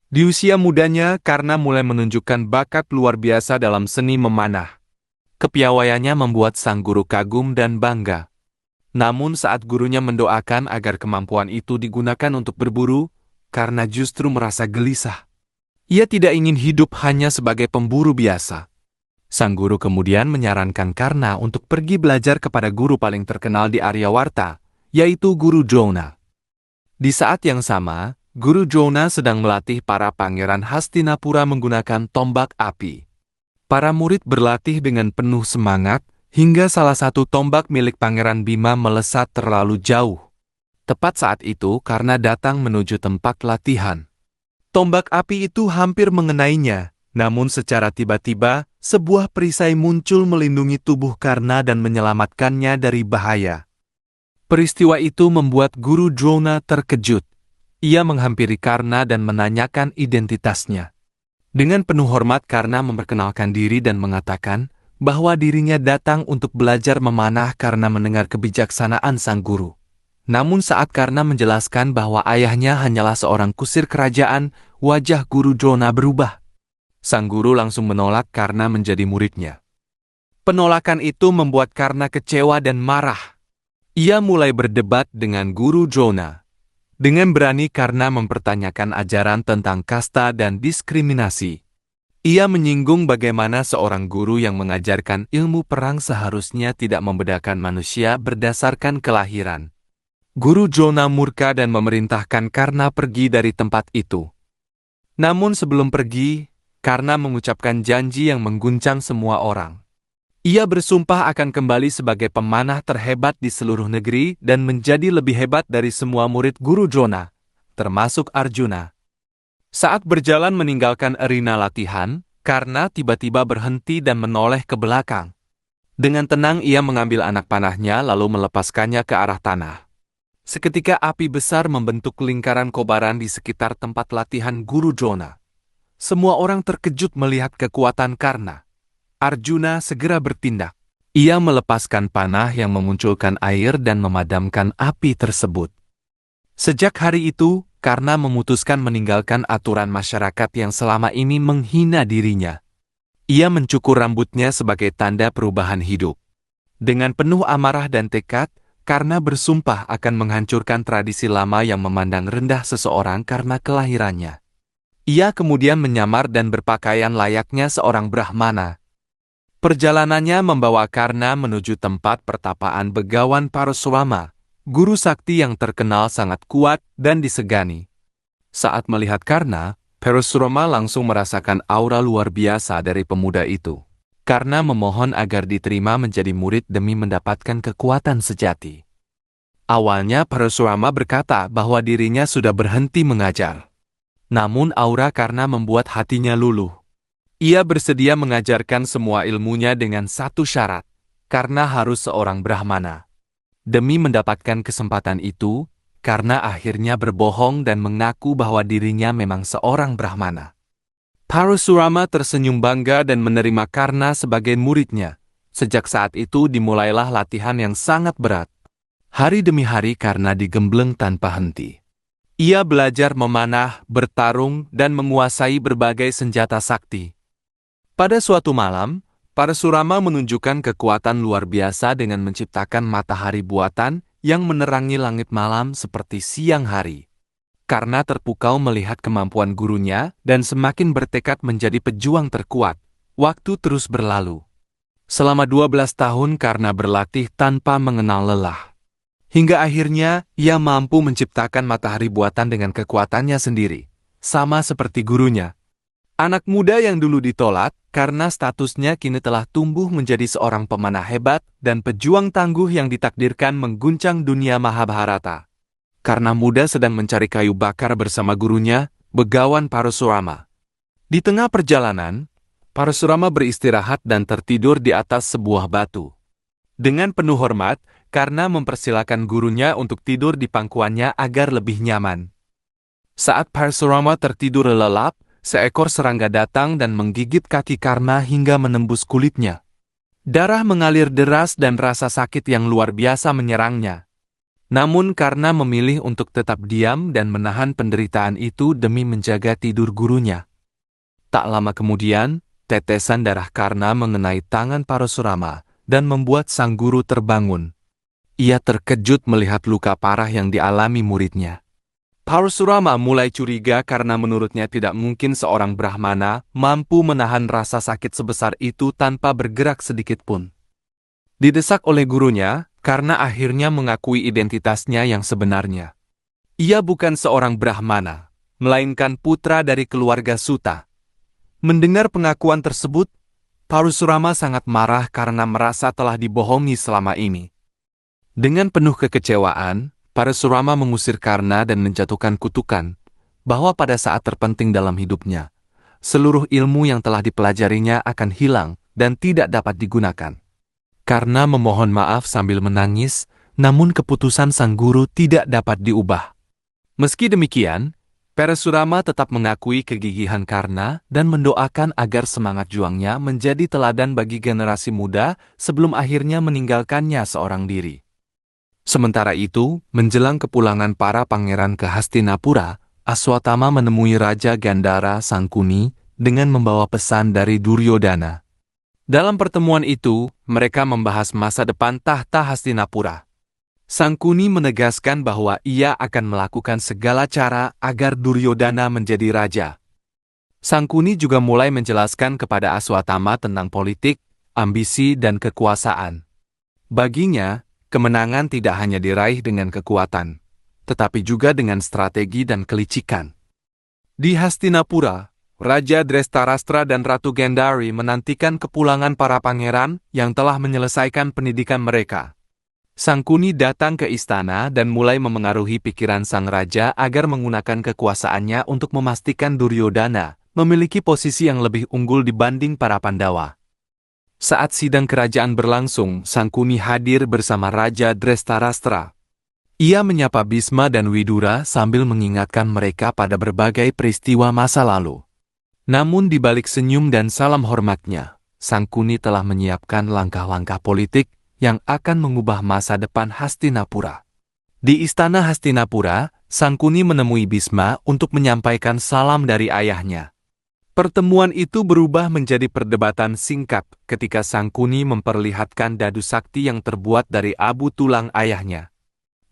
Di usia mudanya, Karna mulai menunjukkan bakat luar biasa dalam seni memanah. Kepiawaiannya membuat sang guru kagum dan bangga. Namun saat gurunya mendoakan agar kemampuan itu digunakan untuk berburu, Karna justru merasa gelisah. Ia tidak ingin hidup hanya sebagai pemburu biasa. Sang guru kemudian menyarankan Karna untuk pergi belajar kepada guru paling terkenal di Aryawarta, yaitu Guru Drona. Di saat yang sama, Guru Drona sedang melatih para pangeran Hastinapura menggunakan tombak api. Para murid berlatih dengan penuh semangat, hingga salah satu tombak milik Pangeran Bima melesat terlalu jauh. Tepat saat itu, Karna datang menuju tempat latihan. Tombak api itu hampir mengenainya, namun secara tiba-tiba, sebuah perisai muncul melindungi tubuh Karna dan menyelamatkannya dari bahaya. Peristiwa itu membuat Guru Drona terkejut. Ia menghampiri Karna dan menanyakan identitasnya. Dengan penuh hormat, Karna memperkenalkan diri dan mengatakan bahwa dirinya datang untuk belajar memanah karena mendengar kebijaksanaan sang guru. Namun saat Karna menjelaskan bahwa ayahnya hanyalah seorang kusir kerajaan, wajah Guru Drona berubah. Sang guru langsung menolak Karna menjadi muridnya. Penolakan itu membuat Karna kecewa dan marah. Ia mulai berdebat dengan Guru Drona. Dengan berani Karna mempertanyakan ajaran tentang kasta dan diskriminasi. Ia menyinggung bagaimana seorang guru yang mengajarkan ilmu perang seharusnya tidak membedakan manusia berdasarkan kelahiran. Guru Drona murka dan memerintahkan Karna pergi dari tempat itu. Namun sebelum pergi, Karna mengucapkan janji yang mengguncang semua orang. Ia bersumpah akan kembali sebagai pemanah terhebat di seluruh negeri dan menjadi lebih hebat dari semua murid Guru Drona, termasuk Arjuna. Saat berjalan meninggalkan arena latihan, Karna tiba-tiba berhenti dan menoleh ke belakang. Dengan tenang ia mengambil anak panahnya lalu melepaskannya ke arah tanah. Seketika api besar membentuk lingkaran kobaran di sekitar tempat latihan Guru Drona. Semua orang terkejut melihat kekuatan Karna. Arjuna segera bertindak. Ia melepaskan panah yang memunculkan air dan memadamkan api tersebut. Sejak hari itu, Karna memutuskan meninggalkan aturan masyarakat yang selama ini menghina dirinya. Ia mencukur rambutnya sebagai tanda perubahan hidup. Dengan penuh amarah dan tekad, Karna bersumpah akan menghancurkan tradisi lama yang memandang rendah seseorang karena kelahirannya. Ia kemudian menyamar dan berpakaian layaknya seorang Brahmana. Perjalanannya membawa Karna menuju tempat pertapaan Begawan Parasurama, guru sakti yang terkenal sangat kuat dan disegani. Saat melihat Karna, Parasurama langsung merasakan aura luar biasa dari pemuda itu. Karna memohon agar diterima menjadi murid demi mendapatkan kekuatan sejati. Awalnya Parasurama berkata bahwa dirinya sudah berhenti mengajar. Namun aura Karna membuat hatinya luluh. Ia bersedia mengajarkan semua ilmunya dengan satu syarat, karena harus seorang Brahmana. Demi mendapatkan kesempatan itu, Karna akhirnya berbohong dan mengaku bahwa dirinya memang seorang Brahmana. Parasurama tersenyum bangga dan menerima Karna sebagai muridnya. Sejak saat itu dimulailah latihan yang sangat berat. Hari demi hari Karna digembleng tanpa henti. Ia belajar memanah, bertarung, dan menguasai berbagai senjata sakti. Pada suatu malam, Parasurama menunjukkan kekuatan luar biasa dengan menciptakan matahari buatan yang menerangi langit malam seperti siang hari. Karna terpukau melihat kemampuan gurunya dan semakin bertekad menjadi pejuang terkuat. Waktu terus berlalu. Selama 12 tahun Karna berlatih tanpa mengenal lelah. Hingga akhirnya ia mampu menciptakan matahari buatan dengan kekuatannya sendiri, sama seperti gurunya. Anak muda yang dulu ditolak, karena statusnya kini telah tumbuh menjadi seorang pemanah hebat dan pejuang tangguh yang ditakdirkan mengguncang dunia Mahabharata. Karna muda sedang mencari kayu bakar bersama gurunya, Begawan Parasurama. Di tengah perjalanan, Parasurama beristirahat dan tertidur di atas sebuah batu. Dengan penuh hormat, Karna mempersilakan gurunya untuk tidur di pangkuannya agar lebih nyaman. Saat Parasurama tertidur lelap, seekor serangga datang dan menggigit kaki Karna hingga menembus kulitnya. Darah mengalir deras dan rasa sakit yang luar biasa menyerangnya. Namun karena memilih untuk tetap diam dan menahan penderitaan itu demi menjaga tidur gurunya. Tak lama kemudian, tetesan darah Karna mengenai tangan Parasurama dan membuat sang guru terbangun. Ia terkejut melihat luka parah yang dialami muridnya. Parasurama mulai curiga karena menurutnya tidak mungkin seorang Brahmana mampu menahan rasa sakit sebesar itu tanpa bergerak sedikit pun. Didesak oleh gurunya, Karna akhirnya mengakui identitasnya yang sebenarnya. Ia bukan seorang Brahmana, melainkan putra dari keluarga Suta. Mendengar pengakuan tersebut, Parasurama sangat marah karena merasa telah dibohongi selama ini. Dengan penuh kekecewaan, Parasurama mengusir Karna dan menjatuhkan kutukan bahwa pada saat terpenting dalam hidupnya, seluruh ilmu yang telah dipelajarinya akan hilang dan tidak dapat digunakan. Karna memohon maaf sambil menangis, namun keputusan sang guru tidak dapat diubah. Meski demikian, Parasurama tetap mengakui kegigihan Karna dan mendoakan agar semangat juangnya menjadi teladan bagi generasi muda sebelum akhirnya meninggalkannya seorang diri. Sementara itu, menjelang kepulangan para pangeran ke Hastinapura, Aswatama menemui Raja Gandhara Sangkuni dengan membawa pesan dari Duryodhana. Dalam pertemuan itu, mereka membahas masa depan tahta Hastinapura. Sangkuni menegaskan bahwa ia akan melakukan segala cara agar Duryodhana menjadi raja. Sangkuni juga mulai menjelaskan kepada Aswatama tentang politik, ambisi, dan kekuasaan. Baginya, kemenangan tidak hanya diraih dengan kekuatan, tetapi juga dengan strategi dan kelicikan. Di Hastinapura, Raja Drestarastra dan Ratu Gendari menantikan kepulangan para pangeran yang telah menyelesaikan pendidikan mereka. Sangkuni datang ke istana dan mulai memengaruhi pikiran sang raja agar menggunakan kekuasaannya untuk memastikan Duryodhana memiliki posisi yang lebih unggul dibanding para Pandawa. Saat sidang kerajaan berlangsung, Sangkuni hadir bersama Raja Drestarastra. Ia menyapa Bhisma dan Widura sambil mengingatkan mereka pada berbagai peristiwa masa lalu. Namun di balik senyum dan salam hormatnya, Sangkuni telah menyiapkan langkah-langkah politik yang akan mengubah masa depan Hastinapura. Di istana Hastinapura, Sangkuni menemui Bhisma untuk menyampaikan salam dari ayahnya. Pertemuan itu berubah menjadi perdebatan singkat ketika Sangkuni memperlihatkan dadu sakti yang terbuat dari abu tulang ayahnya.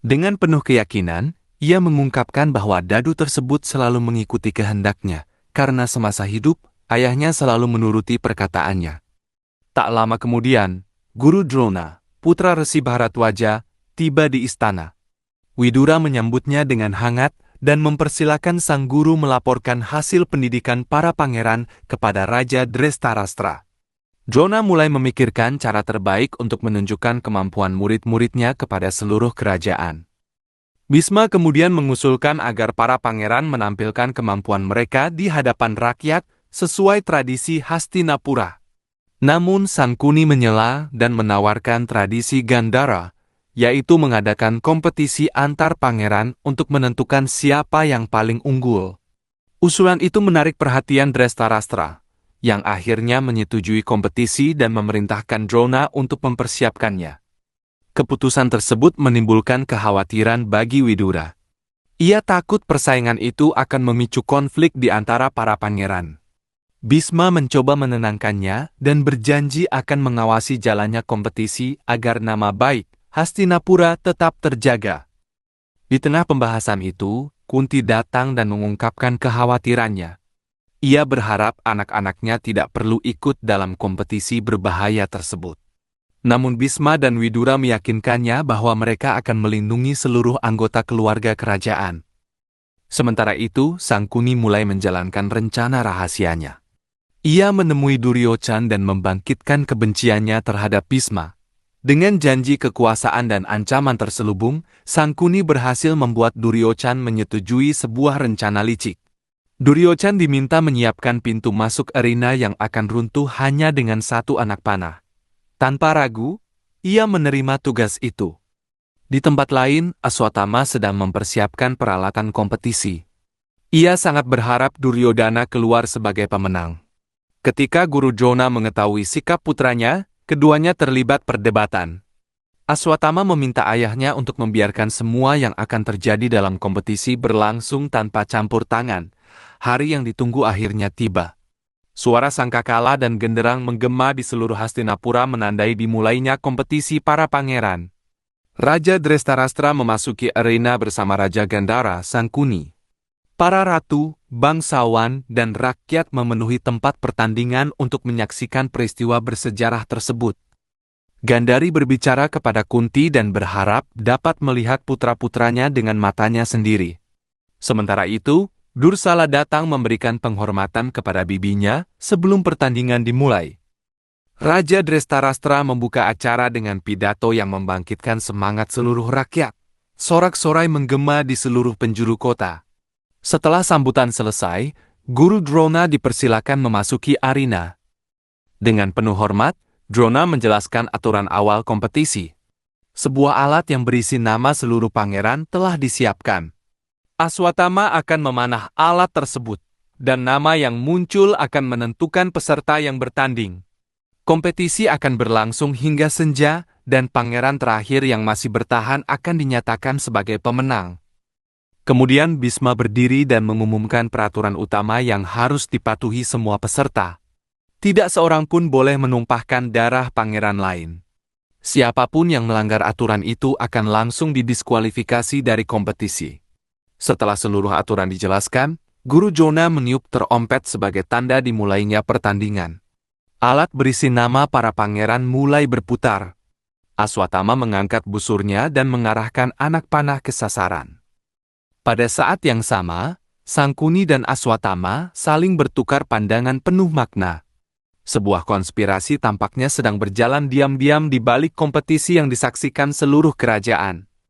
Dengan penuh keyakinan, ia mengungkapkan bahwa dadu tersebut selalu mengikuti kehendaknya, karena semasa hidup, ayahnya selalu menuruti perkataannya. Tak lama kemudian, Guru Drona, putra Resi Bharadwaja, tiba di istana. Widura menyambutnya dengan hangat dan mempersilakan sang guru melaporkan hasil pendidikan para pangeran kepada Raja Drestarastra. Drona mulai memikirkan cara terbaik untuk menunjukkan kemampuan murid-muridnya kepada seluruh kerajaan. Bhisma kemudian mengusulkan agar para pangeran menampilkan kemampuan mereka di hadapan rakyat sesuai tradisi Hastinapura. Namun Sangkuni menyela dan menawarkan tradisi Gandhara, yaitu mengadakan kompetisi antar pangeran untuk menentukan siapa yang paling unggul. Usulan itu menarik perhatian Drestarastra, yang akhirnya menyetujui kompetisi dan memerintahkan Drona untuk mempersiapkannya. Keputusan tersebut menimbulkan kekhawatiran bagi Widura. Ia takut persaingan itu akan memicu konflik di antara para pangeran. Bhisma mencoba menenangkannya dan berjanji akan mengawasi jalannya kompetisi agar nama baik Hastinapura tetap terjaga. Di tengah pembahasan itu, Kunti datang dan mengungkapkan kekhawatirannya. Ia berharap anak-anaknya tidak perlu ikut dalam kompetisi berbahaya tersebut. Namun Bhisma dan Widura meyakinkannya bahwa mereka akan melindungi seluruh anggota keluarga kerajaan. Sementara itu, Sangkuni mulai menjalankan rencana rahasianya. Ia menemui Duryodhana dan membangkitkan kebenciannya terhadap Bhisma. Dengan janji kekuasaan dan ancaman terselubung, Sangkuni berhasil membuat Duryodhana menyetujui sebuah rencana licik. Duryodhana diminta menyiapkan pintu masuk arena yang akan runtuh hanya dengan satu anak panah. Tanpa ragu, ia menerima tugas itu. Di tempat lain, Aswatama sedang mempersiapkan peralatan kompetisi. Ia sangat berharap Duryodhana keluar sebagai pemenang. Ketika Guru Drona mengetahui sikap putranya, keduanya terlibat perdebatan. Aswatama meminta ayahnya untuk membiarkan semua yang akan terjadi dalam kompetisi berlangsung tanpa campur tangan. Hari yang ditunggu akhirnya tiba. Suara sangkakala dan genderang menggema di seluruh Hastinapura menandai dimulainya kompetisi para pangeran. Raja Drestarastra memasuki arena bersama Raja Gandhara Sangkuni. Para ratu, bangsawan, dan rakyat memenuhi tempat pertandingan untuk menyaksikan peristiwa bersejarah tersebut. Gandhari berbicara kepada Kunti dan berharap dapat melihat putra-putranya dengan matanya sendiri. Sementara itu, Dursala datang memberikan penghormatan kepada bibinya sebelum pertandingan dimulai. Raja Drestarastra membuka acara dengan pidato yang membangkitkan semangat seluruh rakyat. Sorak-sorai menggema di seluruh penjuru kota. Setelah sambutan selesai, Guru Drona dipersilakan memasuki arena. Dengan penuh hormat, Drona menjelaskan aturan awal kompetisi. Sebuah alat yang berisi nama seluruh pangeran telah disiapkan. Aswatama akan memanah alat tersebut, dan nama yang muncul akan menentukan peserta yang bertanding. Kompetisi akan berlangsung hingga senja, dan pangeran terakhir yang masih bertahan akan dinyatakan sebagai pemenang. Kemudian Bisma berdiri dan mengumumkan peraturan utama yang harus dipatuhi semua peserta. Tidak seorang pun boleh menumpahkan darah pangeran lain. Siapapun yang melanggar aturan itu akan langsung didiskualifikasi dari kompetisi. Setelah seluruh aturan dijelaskan, Guru Drona meniup terompet sebagai tanda dimulainya pertandingan. Alat berisi nama para pangeran mulai berputar. Aswatama mengangkat busurnya dan mengarahkan anak panah ke sasaran. Pada saat yang sama, Sangkuni dan Aswatama saling bertukar pandangan penuh makna. Sebuah konspirasi tampaknya sedang berjalan diam-diam di balik kompetisi yang disaksikan seluruh kerajaan.